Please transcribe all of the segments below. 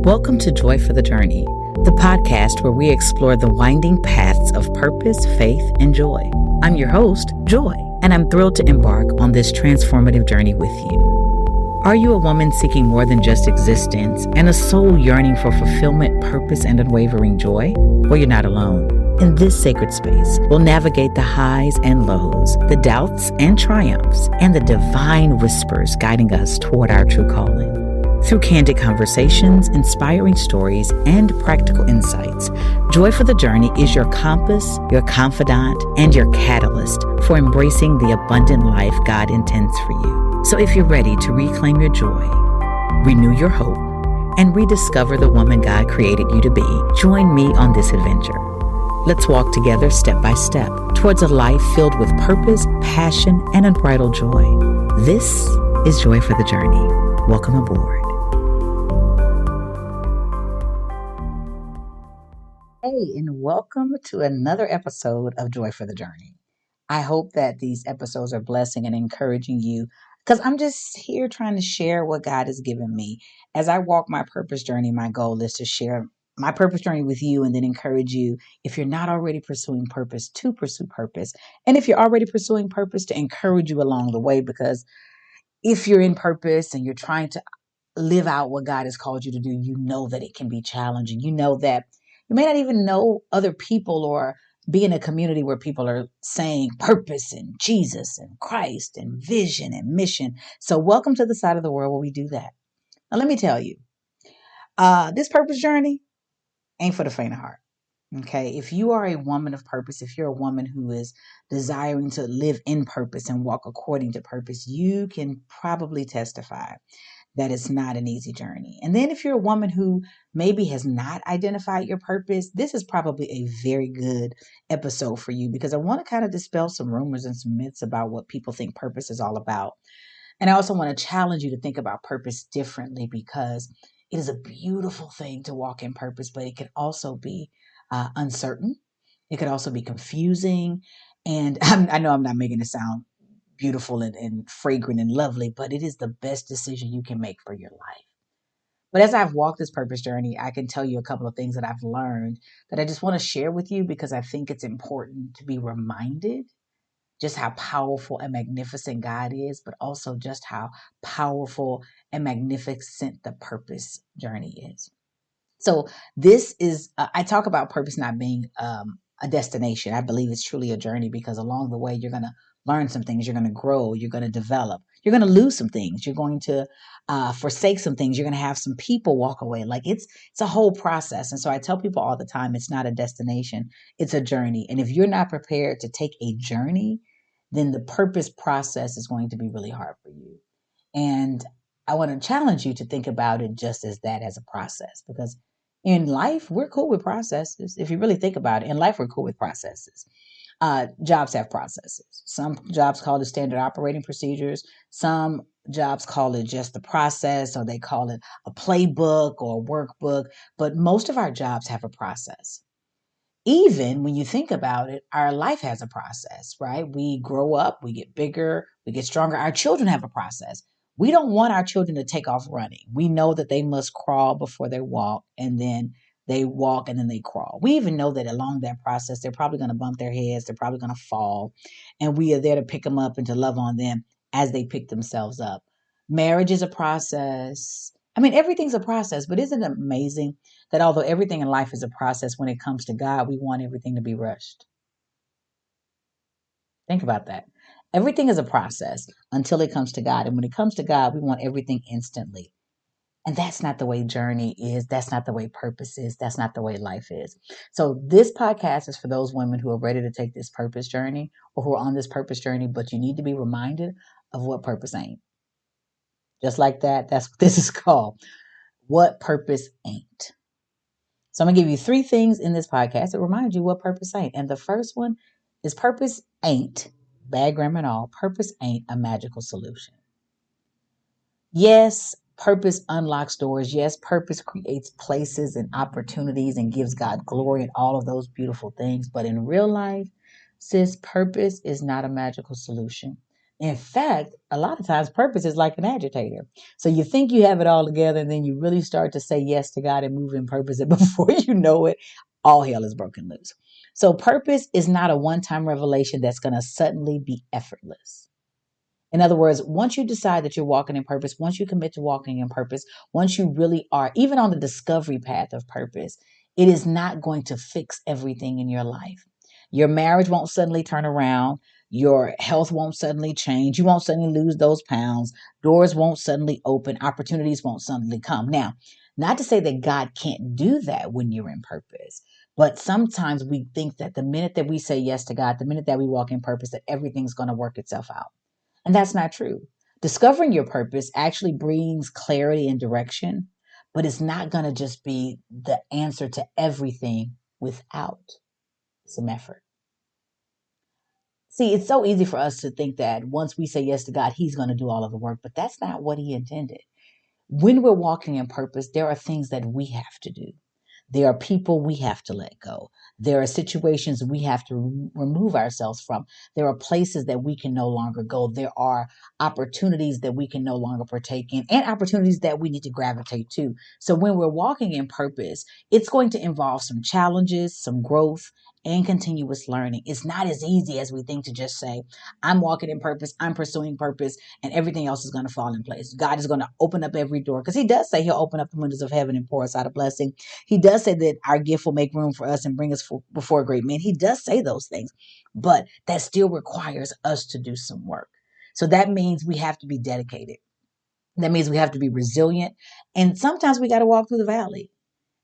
Welcome to Joy for the Journey, the podcast where we explore the winding paths of purpose, faith, and joy. I'm your host, Joy, and I'm thrilled to embark on this transformative journey with you. Are you a woman seeking more than just existence and a soul yearning for fulfillment, purpose, and unwavering joy? Well, you're not alone. In this sacred space, we'll navigate the highs and lows, the doubts and triumphs, and the divine whispers guiding us toward our true calling. Through candid conversations, inspiring stories, and practical insights, Joy for the Journey is your compass, your confidant, and your catalyst for embracing the abundant life God intends for you. So if you're ready to reclaim your joy, renew your hope, and rediscover the woman God created you to be, join me on this adventure. Let's walk together step by step towards a life filled with purpose, passion, and unbridled joy. This is Joy for the Journey. Welcome aboard. Hey, and welcome to another episode of Joy for the Journey. I hope that these episodes are blessing and encouraging you because I'm just here trying to share what God has given me. As I walk my purpose journey, my goal is to share my purpose journey with you and then encourage you, if you're not already pursuing purpose, to pursue purpose. And if you're already pursuing purpose, to encourage you along the way, because if you're in purpose and you're trying to live out what God has called you to do, you know that it can be challenging. You know that you may not even know other people or be in a community where people are saying purpose and Jesus and Christ and vision and mission. So welcome to the side of the world where we do that. Now, let me tell you, this purpose journey ain't for the faint of heart. Okay. If you are a woman of purpose, if you're a woman who is desiring to live in purpose and walk according to purpose, you can probably testify that it's not an easy journey. And then if you're a woman who maybe has not identified your purpose, this is probably a very good episode for you, because I want to kind of dispel some rumors and some myths about what people think purpose is all about. And I also want to challenge you to think about purpose differently, because it is a beautiful thing to walk in purpose, but it can also be uncertain. It could also be confusing. And I know I'm not making it sound beautiful and fragrant and lovely, but it is the best decision you can make for your life. But as I've walked this purpose journey, I can tell you a couple of things that I've learned that I just want to share with you, because I think it's important to be reminded just how powerful and magnificent God is, but also just how powerful and magnificent the purpose journey is. So this is, I talk about purpose not being a destination. I believe it's truly a journey, because along the way, you're going to learn some things. You're going to grow. You're going to develop. You're going to lose some things. You're going to forsake some things. You're going to have some people walk away. Like it's a whole process. And so I tell people all the time, it's not a destination. It's a journey. And if you're not prepared to take a journey, then the purpose process is going to be really hard for you. And I want to challenge you to think about it just as that, as a process, because in life, we're cool with processes. If you really think about it, in life, we're cool with processes. Jobs have processes. Some jobs call it standard operating procedures. Some jobs call it just the process, or they call it a playbook or a workbook. But most of our jobs have a process. Even when you think about it, our life has a process, right? We grow up, we get bigger, we get stronger. Our children have a process. We don't want our children to take off running. We know that they must crawl before they walk, and then they walk and then they crawl. We even know that along that process, they're probably going to bump their heads. They're probably going to fall. And we are there to pick them up and to love on them as they pick themselves up. Marriage is a process. I mean, everything's a process, but isn't it amazing that although everything in life is a process, when it comes to God, we want everything to be rushed? Think about that. Everything is a process until it comes to God. And when it comes to God, we want everything instantly. And that's not the way journey is. That's not the way purpose is. That's not the way life is. So this podcast is for those women who are ready to take this purpose journey, or who are on this purpose journey, but you need to be reminded of what purpose ain't. Just like that, that's what this is called. What purpose ain't. So I'm going to give you 3 things in this podcast that remind you what purpose ain't. And the first one is purpose ain't, bad grammar and all, purpose ain't a magical solution. Yes, purpose unlocks doors. Yes, purpose creates places and opportunities and gives God glory and all of those beautiful things. But in real life, sis, purpose is not a magical solution. In fact, a lot of times purpose is like an agitator. So you think you have it all together, and then you really start to say yes to God and move in purpose. And before you know it, all hell is broken loose. So purpose is not a one-time revelation that's going to suddenly be effortless. In other words, once you decide that you're walking in purpose, once you commit to walking in purpose, once you really are, even on the discovery path of purpose, it is not going to fix everything in your life. Your marriage won't suddenly turn around. Your health won't suddenly change. You won't suddenly lose those pounds. Doors won't suddenly open. Opportunities won't suddenly come. Now, not to say that God can't do that when you're in purpose, but sometimes we think that the minute that we say yes to God, the minute that we walk in purpose, that everything's going to work itself out. And that's not true. Discovering your purpose actually brings clarity and direction, but it's not going to just be the answer to everything without some effort. See, it's so easy for us to think that once we say yes to God, He's going to do all of the work, but that's not what He intended. When we're walking in purpose, there are things that we have to do. There are people we have to let go. There are situations we have to remove ourselves from. There are places that we can no longer go. There are opportunities that we can no longer partake in and opportunities that we need to gravitate to. So when we're walking in purpose, it's going to involve some challenges, some growth, and continuous learning. It's not as easy as we think to just say, I'm walking in purpose, I'm pursuing purpose, and everything else is going to fall in place. God is going to open up every door because He does say He'll open up the windows of heaven and pour us out a blessing. He does say that our gift will make room for us and bring us before great men. He does say those things, but that still requires us to do some work. So that means we have to be dedicated. That means we have to be resilient. And sometimes we got to walk through the valley.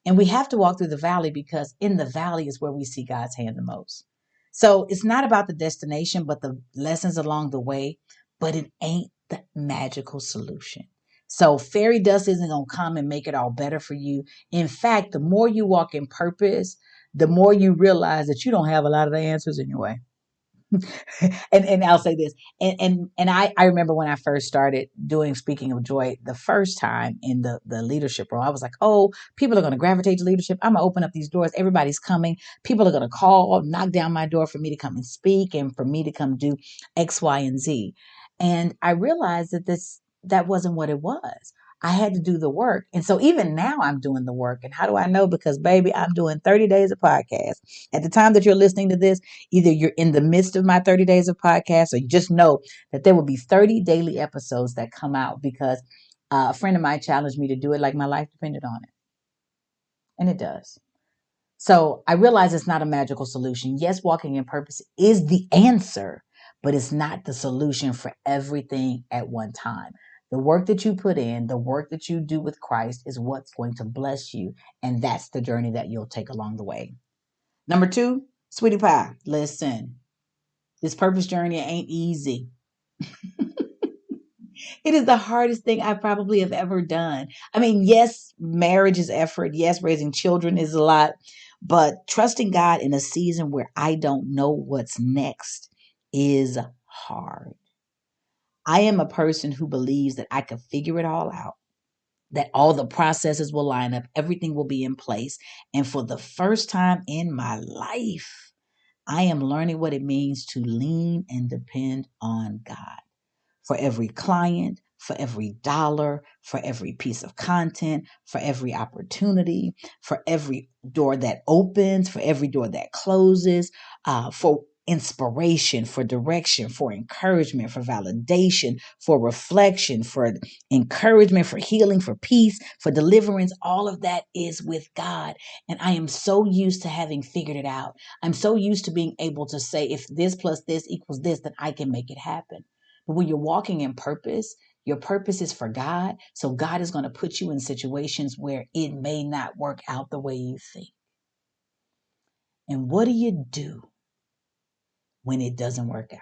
And we have to walk through the valley because in the valley is where we see God's hand the most. So it's not about the destination, but the lessons along the way, but it ain't the magical solution. So fairy dust isn't going to come and make it all better for you. In fact, the more you walk in purpose, the more you realize that you don't have a lot of the answers anyway. And I'll say this. And I remember when I first started doing Speaking of Joy the first time in the leadership role, I was like, oh, people are going to gravitate to leadership. I'm going to open up these doors. Everybody's coming. People are going to call, knock down my door for me to come and speak and for me to come do X, Y, and Z. And I realized that that wasn't what it was. I had to do the work. And so even now I'm doing the work. And how do I know? Because baby, I'm doing 30 days of podcast. At the time that you're listening to this, either you're in the midst of my 30 days of podcast or you just know that there will be 30 daily episodes that come out because a friend of mine challenged me to do it like my life depended on it. And it does. So I realize it's not a magical solution. Yes, walking in purpose is the answer, but it's not the solution for everything at one time. The work that you put in, the work that you do with Christ is what's going to bless you. And that's the journey that you'll take along the way. Number two, sweetie pie, listen. This purpose journey ain't easy. It is the hardest thing I probably have ever done. I mean, yes, marriage is effort. Yes, raising children is a lot. But trusting God in a season where I don't know what's next is hard. I am a person who believes that I could figure it all out, that all the processes will line up, everything will be in place. And for the first time in my life, I am learning what it means to lean and depend on God for every client, for every dollar, for every piece of content, for every opportunity, for every door that opens, for every door that closes, for inspiration, for direction, for encouragement, for validation, for reflection, for encouragement, for healing, for peace, for deliverance. All of that is with God. And I am so used to having figured it out. I'm so used to being able to say, if this plus this equals this, then I can make it happen. But when you're walking in purpose, your purpose is for God. So God is going to put you in situations where it may not work out the way you think. And what do you do when it doesn't work out?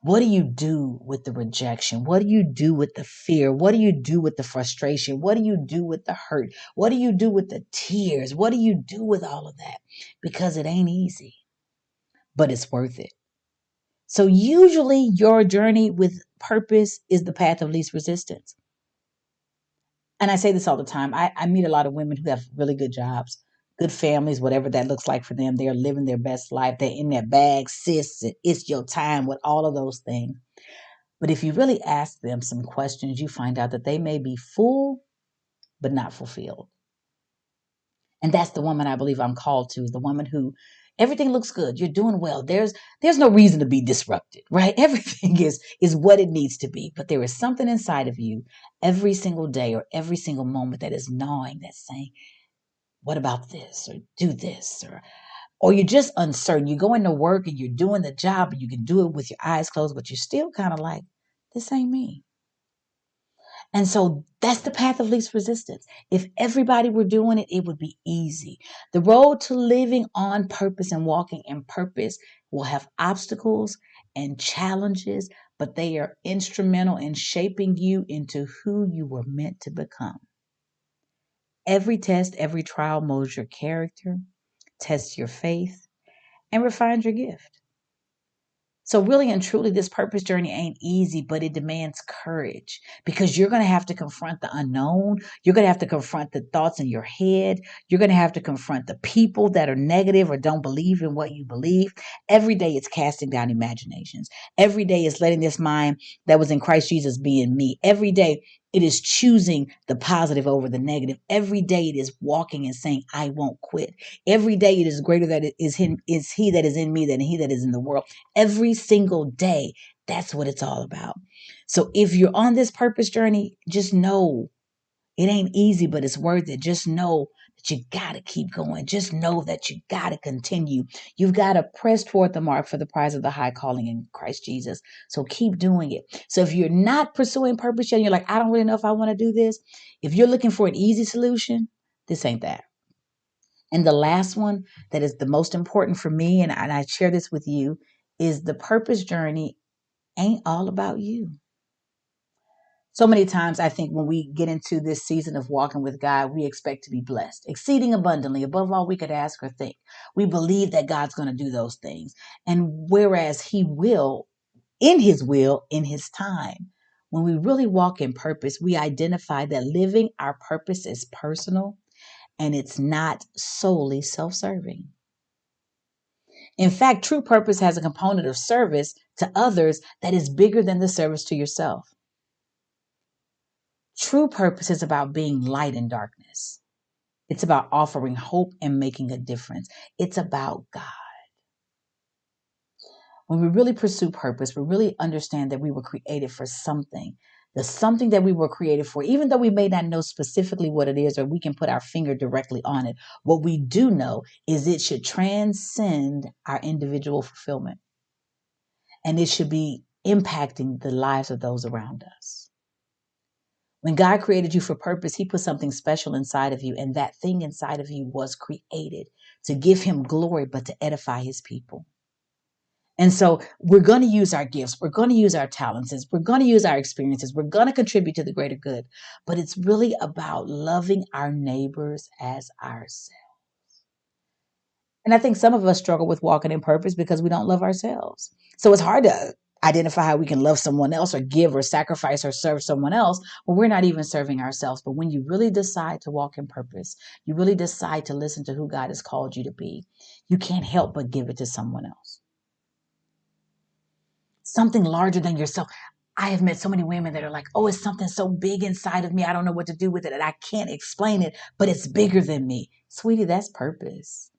What do you do with the rejection? What do you do with the fear? What do you do with the frustration? What do you do with the hurt? What do you do with the tears? What do you do with all of that? Because it ain't easy, but it's worth it. So usually your journey with purpose is the path of least resistance. And I say this all the time. I meet a lot of women who have really good jobs, good families, whatever that looks like for them. They're living their best life. They're in their bag, sis. It's your time with all of those things. But if you really ask them some questions, you find out that they may be full, but not fulfilled. And that's the woman I believe I'm called to, the woman who everything looks good. You're doing well. There's no reason to be disrupted, right? Everything is what it needs to be. But there is something inside of you every single day or every single moment that is gnawing, that's saying, what about this? Or do this? Or you're just uncertain. You go into work and you're doing the job and you can do it with your eyes closed, but you're still kind of like, this ain't me. And so that's the path of least resistance. If everybody were doing it, it would be easy. The road to living on purpose and walking in purpose will have obstacles and challenges, but they are instrumental in shaping you into who you were meant to become. Every test, every trial molds your character, tests your faith, and refines your gift. So really and truly, this purpose journey ain't easy, but it demands courage because you're going to have to confront the unknown. You're going to have to confront the thoughts in your head. You're going to have to confront the people that are negative or don't believe in what you believe. Every day it's casting down imaginations. Every day it's letting this mind that was in Christ Jesus be in me. Every day it is choosing the positive over the negative. Every day it is walking and saying, I won't quit. Every day it is greater that it is he that is in me than he that is in the world. Every single day, that's what it's all about. So if you're on this purpose journey, just know it ain't easy, but it's worth it. Just know that you got to keep going. Just know that you got to continue. You've got to press toward the mark for the prize of the high calling in Christ Jesus. So keep doing it. So if you're not pursuing purpose yet, and you're like, I don't really know if I want to do this. If you're looking for an easy solution, this ain't that. And the last one that is the most important for me, and I share this with you, is the purpose journey ain't all about you. So many times I think when we get into this season of walking with God, we expect to be blessed, exceeding abundantly, above all we could ask or think. We believe that God's going to do those things. And whereas He will, in His time, when we really walk in purpose, we identify that living our purpose is personal and it's not solely self-serving. In fact, true purpose has a component of service to others that is bigger than the service to yourself. True purpose is about being light in darkness. It's about offering hope and making a difference. It's about God. When we really pursue purpose, we really understand that we were created for something. The something that we were created for, even though we may not know specifically what it is or we can put our finger directly on it, what we do know is it should transcend our individual fulfillment. And it should be impacting the lives of those around us. When God created you for purpose, He put something special inside of you, and that thing inside of you was created to give Him glory, but to edify His people. And so we're going to use our gifts. We're going to use our talents. We're going to use our experiences. We're going to contribute to the greater good. But it's really about loving our neighbors as ourselves. And I think some of us struggle with walking in purpose because we don't love ourselves. So it's hard to identify how we can love someone else or give or sacrifice or serve someone else when we're not even serving ourselves. But when you really decide to walk in purpose, you really decide to listen to who God has called you to be, you can't help but give it to someone else. Something larger than yourself. I have met so many women that are like, oh, it's something so big inside of me. I don't know what to do with it and I can't explain it, but it's bigger than me. Sweetie, that's purpose.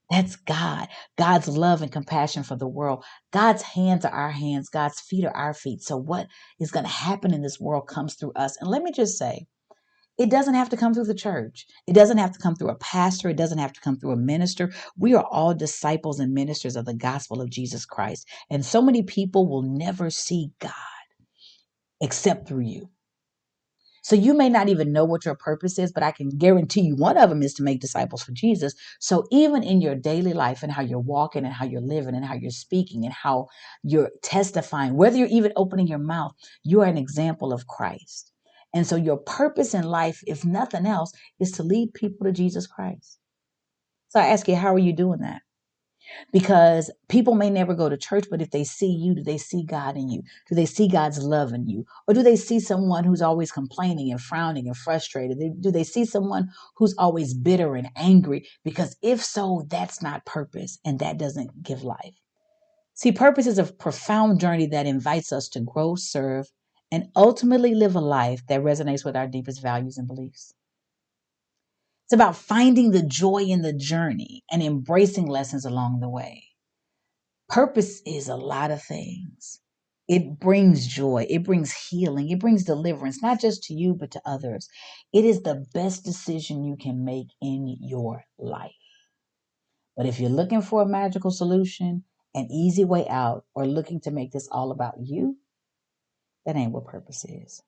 That's God, God's love and compassion for the world. God's hands are our hands. God's feet are our feet. So what is going to happen in this world comes through us. And let me just say, it doesn't have to come through the church. It doesn't have to come through a pastor. It doesn't have to come through a minister. We are all disciples and ministers of the gospel of Jesus Christ. And so many people will never see God except through you. So you may not even know what your purpose is, but I can guarantee you one of them is to make disciples for Jesus. So even in your daily life and how you're walking and how you're living and how you're speaking and how you're testifying, whether you're even opening your mouth, you are an example of Christ. And so your purpose in life, if nothing else, is to lead people to Jesus Christ. So I ask you, how are you doing that? Because people may never go to church, but if they see you, do they see God in you? Do they see God's love in you? Or do they see someone who's always complaining and frowning and frustrated? Do they see someone who's always bitter and angry? Because if so, that's not purpose and that doesn't give life. See, purpose is a profound journey that invites us to grow, serve, and ultimately live a life that resonates with our deepest values and beliefs. It's about finding the joy in the journey and embracing lessons along the way. Purpose is a lot of things. It brings joy, it brings healing, it brings deliverance, not just to you, but to others. It is the best decision you can make in your life. But if you're looking for a magical solution, an easy way out, or looking to make this all about you, that ain't what purpose is.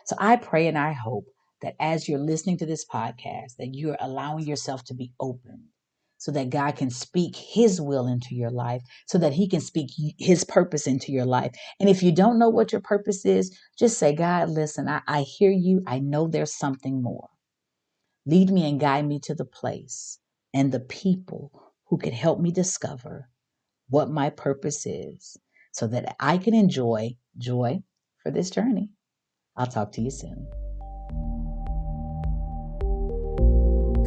So I pray and I hope that as you're listening to this podcast, that you're allowing yourself to be open so that God can speak his will into your life, so that he can speak his purpose into your life. And if you don't know what your purpose is, just say, God, listen, I hear you. I know there's something more. Lead me and guide me to the place and the people who can help me discover what my purpose is so that I can enjoy joy for this journey. I'll talk to you soon.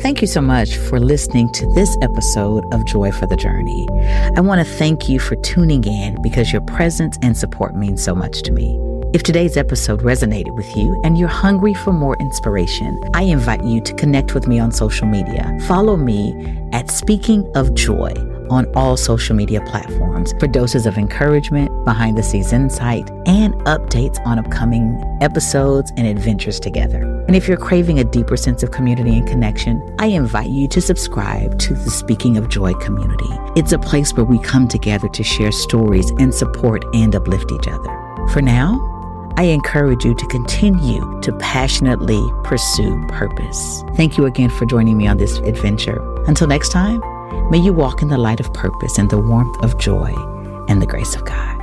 Thank you so much for listening to this episode of Joy for the Journey. I want to thank you for tuning in because your presence and support means so much to me. If today's episode resonated with you and you're hungry for more inspiration, I invite you to connect with me on social media. Follow me at Speaking of Joy on all social media platforms for doses of encouragement, behind the scenes insight, and updates on upcoming episodes and adventures together. And if you're craving a deeper sense of community and connection, I invite you to subscribe to the Speaking of Joy community. It's a place where we come together to share stories and support and uplift each other. For now, I encourage you to continue to passionately pursue purpose. Thank you again for joining me on this adventure. Until next time, may you walk in the light of purpose and the warmth of joy and the grace of God.